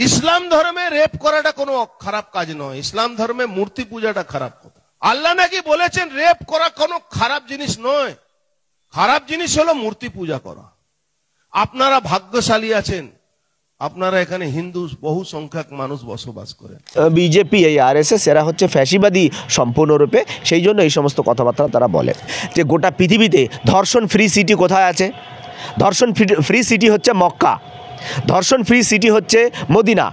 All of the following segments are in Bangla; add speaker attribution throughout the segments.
Speaker 1: ইসলাম ধর্মে রেপ করাটা কোনো খারাপ কাজ নয়, ইসলাম ধর্মে মূর্তি পূজাটা খারাপ কথা। আল্লাহ নাকি বলেছেন রেপ করা কোনো খারাপ জিনিস নয়, খারাপ জিনিস হলো মূর্তি পূজা করা। আপনারা ভাগ্যশালী আছেন, আপনারা এখানে হিন্দু বহু সংখ্যক মানুষ বসবাস করেন।
Speaker 2: বিজেপি এই আরএসএস এরা হচ্ছে ফ্যাসিবাদী সম্পূর্ণরূপে, সেই জন্য এই সমস্ত কথাবার্তা তারা বলে যে গোটা পৃথিবীতে ধর্ষণ ফ্রি সিটি কোথায় আছে? ধর্ষণ ফ্রি সিটি হচ্ছে মক্কা, ধর্ষণ ফ্রি সিটি হচ্ছে মদিনা।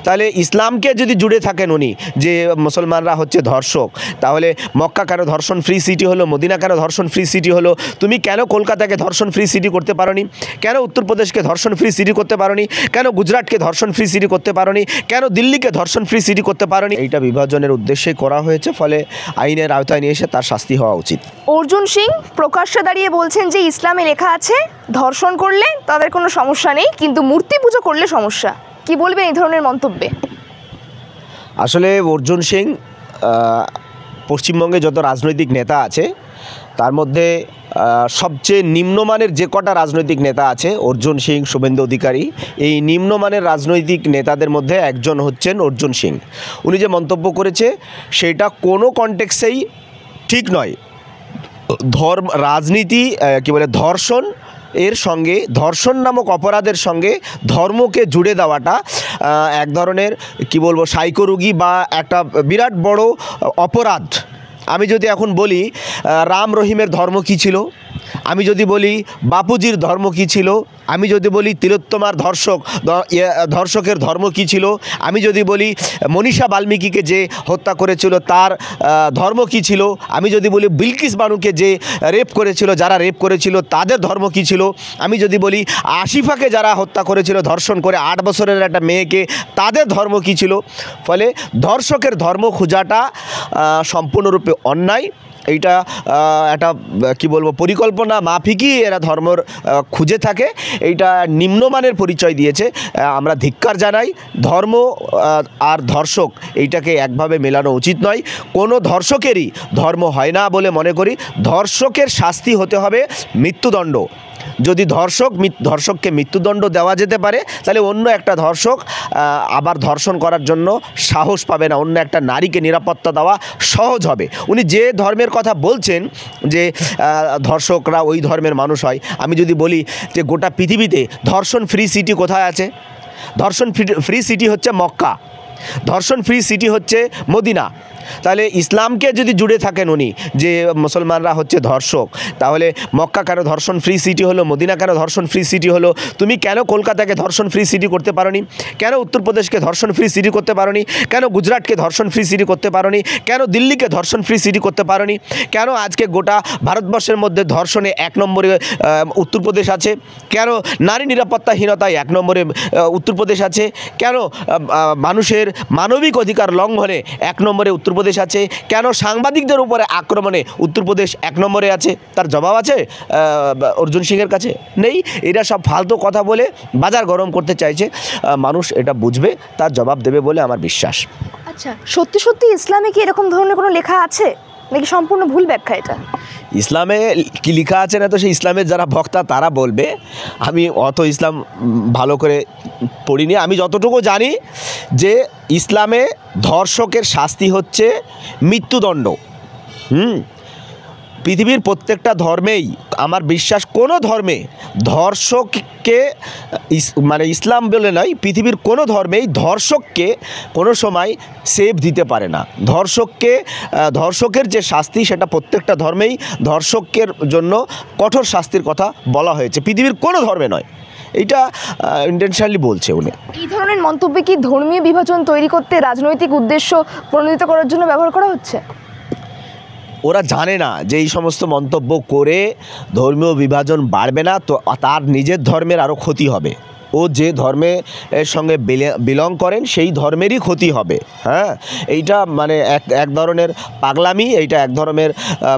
Speaker 2: তাহলে ইসলামকে যদি জুড়ে থাকেন উনি যে মুসলমানরা হচ্ছে ধর্ষক, তাহলে মক্কা কেন ধর্ষণ ফ্রি সিটি হলো, মদিনা কেন ধর্ষণ ফ্রি সিটি হলো? তুমি কেন কলকাতাকে ধর্ষণ ফ্রি সিটি করতে পারোনি? কেন উত্তরপ্রদেশকে ধর্ষণ ফ্রি সিটি করতে পারোনি? কেন গুজরাটকে ধর্ষণ ফ্রি সিটি করতে পারোনি? কেন দিল্লিকে ধর্ষণ ফ্রি সিটি করতে পারোনি? এইটা বিভাজনের উদ্দেশ্যেই করা হয়েছে, ফলে আইনের আওতায় নিয়ে এসে তার শাস্তি হওয়া উচিত।
Speaker 3: অর্জুন সিং প্রকাশ্যে দাঁড়িয়ে বলছেন যে ইসলামে লেখা আছে ধর্ষণ করলে তাদের কোনো সমস্যা নেই, কিন্তু মূর্তি পুজো করলে সমস্যা। কি বলবেন এই ধরনের মন্তব্যে?
Speaker 2: আসলে অর্জুন সিং পশ্চিমবঙ্গে যত রাজনৈতিক নেতা আছে তার মধ্যে সবচেয়ে নিম্নমানের যে কটা রাজনৈতিক নেতা আছে, অর্জুন সিং, শুভেন্দু অধিকারী, এই নিম্নমানের রাজনৈতিক নেতাদের মধ্যে একজন হচ্ছেন অর্জুন সিং। উনি যে মন্তব্য করেছে সেটা কোনো কনটেক্সেই ঠিক নয়। রাজনীতি কি বলে, ধর্ষণ এর সঙ্গে, ধর্ষণ নামক অপরাধের সঙ্গে ধর্মকে জুড়ে দেওয়াটা এক ধরনের কি বলবো সাইকো রোগী বা একটা বিরাট বড় অপরাধ। আমি যদি এখন বলি রাম রহিমের ধর্ম কী ছিল, আমি যদি বলি বাপুজির ধর্ম কী ছিল, আমি যদি বলি তিলোত্তমার ধর্ষকের ধর্ম কী ছিল, আমি যদি বলি মনীষা বাল্মীকিকে যে হত্যা করেছিল তার ধর্ম কী ছিল, আমি যদি বলি বিলকিস বানুকে যে রেপ করেছিল, যারা রেপ করেছিল তাদের ধর্ম কী ছিল, আমি যদি বলি আসিফাকে যারা হত্যা করেছিল ধর্ষণ করে 8 বছরের একটা মেয়েকে, তাদের ধর্ম কী ছিল। ফলে ধর্ষকের ধর্ম খোঁজাটা সম্পূর্ণরূপে অন্যায়। এইটা একটা কি বলবো পরিকল্পনা মাফিকই এরা ধর্মর খুঁজে থাকে, এইটা নিম্নমানের পরিচয় দিয়েছে। আমরা ধিক্কার জানাই। ধর্ম আর ধর্ষক এইটাকে একভাবে মেলানো উচিত নয়। কোনো ধর্ষকেরই ধর্ম হয় না বলে মনে করি। ধর্ষকের শাস্তি হতে হবে মৃত্যুদণ্ড। যদি ধর্ষককে মৃত্যুদণ্ড দেওয়া যেতে পারে, তাহলে অন্য একটা ধর্ষক আবার ধর্ষণ করার জন্য সাহস পাবে না, অন্য একটা নারীকে নিরাপত্তা দেওয়া সহজ হবে। উনি যে ধর্মের কথা বলছেন যে ধর্ষকরা ওই ধর্মের মানুষ হয়, আমি যদি বলি যে গোটা পৃথিবীতে ধর্ষণ ফ্রি সিটি কোথায় আছে? ধর্ষণ ফ্রি সিটি হচ্ছে মক্কা, ধর্ষণ ফ্রি সিটি হচ্ছে মদিনা। তাহলে ইসলামকে যদি জুড়ে থাকেন উনি যে মুসলমানরা হচ্ছে ধর্ষক, তাহলে মক্কা কেন ধর্ষণ ফ্রি সিটি হলো, মদিনা কেন ধর্ষণ ফ্রি সিটি হলো? তুমি কেন কলকাতাকে ধর্ষণ ফ্রি সিটি করতে পারোনি? কেন উত্তরপ্রদেশকে ধর্ষণ ফ্রি সিটি করতে পারোনি? কেন গুজরাটকে ধর্ষণ ফ্রি সিটি করতে পারোনি? কেন দিল্লিকে ধর্ষণ ফ্রি সিটি করতে পারোনি? কেন আজকে গোটা ভারতবর্ষের মধ্যে ধর্ষণে 1 নম্বরে উত্তরপ্রদেশ আছে? কেন নারী নিরাপত্তাহীনতায় 1 নম্বরে উত্তরপ্রদেশ আছে? কেন মানুষের মানবিক অধিকার লঙ্ঘনে 1 নম্বরে উত্তরপ্রদেশ আছে? কেন সাংবাদিকদের উপরে আক্রমণে উত্তরপ্রদেশ 1 নম্বরে আছে? তার জবাব আছে অর্জুন সিংয়ের কাছে? নেই। এরা সব ফালতু কথা বলে বাজার গরম করতে চাইছে। মানুষ এটা বুঝবে, তার জবাব দেবে বলে আমার বিশ্বাস।
Speaker 3: আচ্ছা, সত্যি সত্যি ইসলামে কি এরকম ধরনের কোনো লেখা আছে নাকি সম্পূর্ণ ভুল ব্যাখ্যা এটা?
Speaker 2: ইসলামে কি লেখা আছে না তো সেই ইসলামের যারা বক্তা তারা বলবে। আমি অত ইসলাম ভালো করে পড়িনি। আমি যতটুকু জানি যে ইসলামে ধর্ষকের শাস্তি হচ্ছে মৃত্যুদণ্ড। পৃথিবীর প্রত্যেকটা ধর্মেই আমার বিশ্বাস, কোনো ধর্মে ধর্ষককে মানে ইসলাম বলে নয়, পৃথিবীর কোনো ধর্মেই ধর্ষককে কোনো সময় সেভ দিতে পারে না। ধর্ষকের যে শাস্তি সেটা প্রত্যেকটা ধর্মেই ধর্ষকের জন্য কঠোর শাস্তির কথা বলা হয়েছে, পৃথিবীর কোনো ধর্মে নয়। এইটা ইন্টেনশনালি বলছে উনি।
Speaker 3: এই ধরনের মন্তব্য কি ধর্মীয় বিভাজন তৈরি করতে, রাজনৈতিক উদ্দেশ্য প্রণোদিত করার জন্য ব্যবহার করা হচ্ছে?
Speaker 2: ওরা জানে না যে এই সমস্ত মন্তব্য করে ধর্মীয় বিভাজন বাড়বে না, তো তার নিজের ধর্মের আরও ক্ষতি হবে। ও যে ধর্মের সঙ্গে বিলং করেন সেই ধর্মেরই ক্ষতি হবে। হ্যাঁ, এইটা মানে এক ধরনের পাগলামি, এইটা এক ধরনের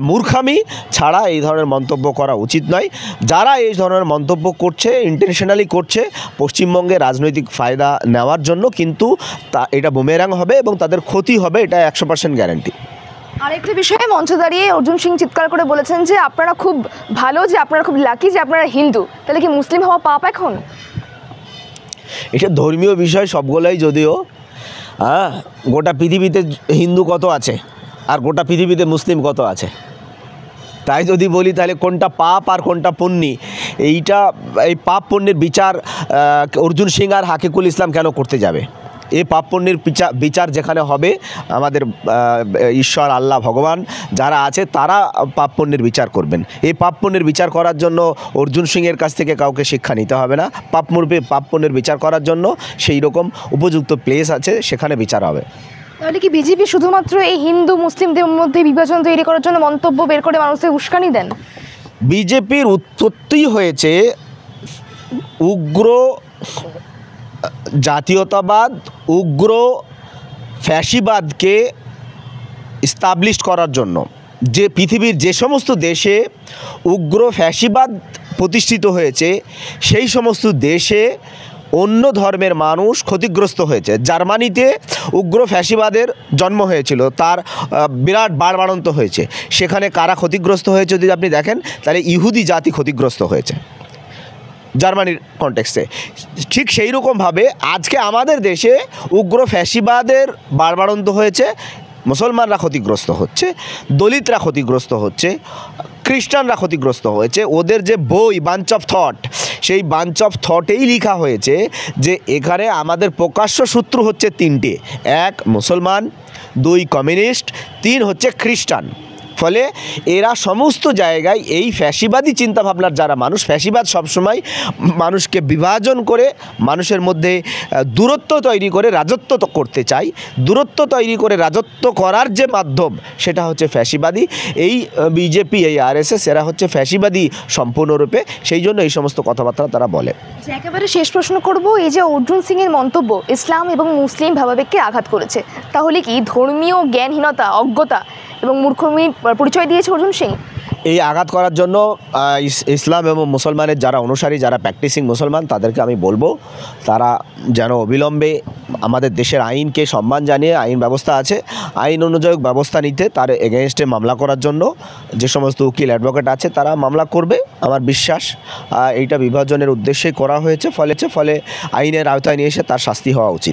Speaker 2: মূর্খামি ছাড়া এই ধরনের মন্তব্য করা উচিত নয়। যারা এই ধরনের মন্তব্য করছে ইন্টেনশনালি করছে পশ্চিমবঙ্গে রাজনৈতিক ফায়দা নেওয়ার জন্য, কিন্তু এটা বুমেরাং হবে এবং তাদের ক্ষতি হবে, এটা 100% গ্যারান্টি।
Speaker 3: আরেকটা বিষয়ে মঞ্চে দাঁড়িয়ে অর্জুন সিং চিৎকার করে বলেছেন যে আপনারা খুব ভালো, যে আপনারা খুব লাকি যে আপনারা হিন্দু। তাহলে কি মুসলিম হওয়া পাপ এখন?
Speaker 2: এটা ধর্মীয় বিষয় সবগুলোই, যদিও হ্যাঁ, গোটা পৃথিবীতে হিন্দু কত আছে আর গোটা পৃথিবীতে মুসলিম কত আছে, তাই যদি বলি তাহলে কোনটা পাপ আর কোনটা পুণ্যি, এই পাপ পুণ্যের বিচার অর্জুন সিং আর হাকিকুল ইসলাম কেন করতে যাবে? এই পাপ পুণ্যের বিচার যেখানে হবে, আমাদের ঈশ্বর আল্লাহ ভগবান যারা আছে তারা পাপ পুণ্যের বিচার করবেন। এই পাপ পুণ্যের বিচার করার জন্য অর্জুন সিংয়ের কাছ থেকে কাউকে শিক্ষা নিতে হবে না। পাপ পুণ্যের বিচার করার জন্য সেই রকম উপযুক্ত প্লেস আছে, সেখানে বিচার হবে।
Speaker 3: তাহলে কি বিজেপি শুধুমাত্র এই হিন্দু মুসলিমদের মধ্যে বিভাজন তৈরি করার জন্য মন্তব্য বের করে মানুষকে উস্কানি দেন?
Speaker 2: বিজেপির উৎপত্তি হয়েছে উগ্র জাতীয়তাবাদ, উগ্র ফ্যাসিবাদকে এস্টাবলিশ করার জন্য। যে পৃথিবীর যে সমস্ত দেশে উগ্র ফ্যাসিবাদ প্রতিষ্ঠিত হয়েছে, সেই সমস্ত দেশে অন্য ধর্মের মানুষ ক্ষতিগ্রস্ত হয়েছে। জার্মানিতে উগ্র ফ্যাসিবাদের জন্ম হয়েছিল, তার বিরাট বাড়বাড়ন্ত হয়েছে। সেখানে কারা ক্ষতিগ্রস্ত হয়েছে যদি আপনি দেখেন, তাহলে ইহুদি জাতি ক্ষতিগ্রস্ত হয়েছে জার্মানির কনটেক্সটে। ঠিক সেই রকমভাবে আজকে আমাদের দেশে উগ্র ফ্যাসিবাদের বাড়বাড়ন্ত হয়েছে, মুসলমানরা ক্ষতিগ্রস্ত হচ্ছে, দলিতরা ক্ষতিগ্রস্ত হচ্ছে, খ্রিস্টানরা ক্ষতিগ্রস্ত হয়েছে। ওদের যে বই বাঞ্চ অফ থট, সেই বাঞ্চ অফ থটেই লেখা হয়েছে যে এখানে আমাদের প্রকাশ্য শত্রু হচ্ছে তিনটে: এক মুসলমান, দুই কমিউনিস্ট, তিন হচ্ছে খ্রিস্টান। ফলে এরা সমস্ত জায়গায় এই ফ্যাসিবাদী চিন্তাভাবনার যারা মানুষ, ফ্যাসিবাদ সবসময় মানুষকে বিভাজন করে, মানুষের মধ্যে দূরত্ব তৈরি করে রাজত্ব করতে চায়। দূরত্ব তৈরি করে রাজত্ব করার যে মাধ্যম, সেটা হচ্ছে ফ্যাসিবাদী। এই বিজেপি, এই আরএসএস, এরা হচ্ছে ফ্যাসিবাদী সম্পূর্ণরূপে। সেই জন্য এই সমস্ত কথাবার্তা তারা বলে।
Speaker 3: একেবারে শেষ প্রশ্ন করব, এই যে অর্জুন সিংয়ের মন্তব্য ইসলাম এবং মুসলিম ভাবাবেগকে আঘাত করেছে, তাহলে কি ধর্মীয় জ্ঞানহীনতা, অজ্ঞতা এবং মূর্খমির পরিচয় দিয়েছে অর্জুন সিং?
Speaker 2: এই আঘাত করার জন্য ইসলাম এবং মুসলমানের যারা অনুসারী, যারা প্র্যাকটিসিং মুসলমান, তাদেরকে আমি বলবো তারা যেন অবিলম্বে আমাদের দেশের আইনকে সম্মান জানিয়ে, আইন ব্যবস্থা আছে, আইন অনুযায়ী ব্যবস্থা নিতে, তার এগেনস্টে মামলা করার জন্য যে সমস্ত উকিল অ্যাডভোকেট আছে তারা মামলা করবে। আমার বিশ্বাস এইটা বিভাজনের উদ্দেশ্যেই করা হয়েছে, ফলে আইনের আওতায় নিয়ে এসে তার শাস্তি হওয়া উচিত।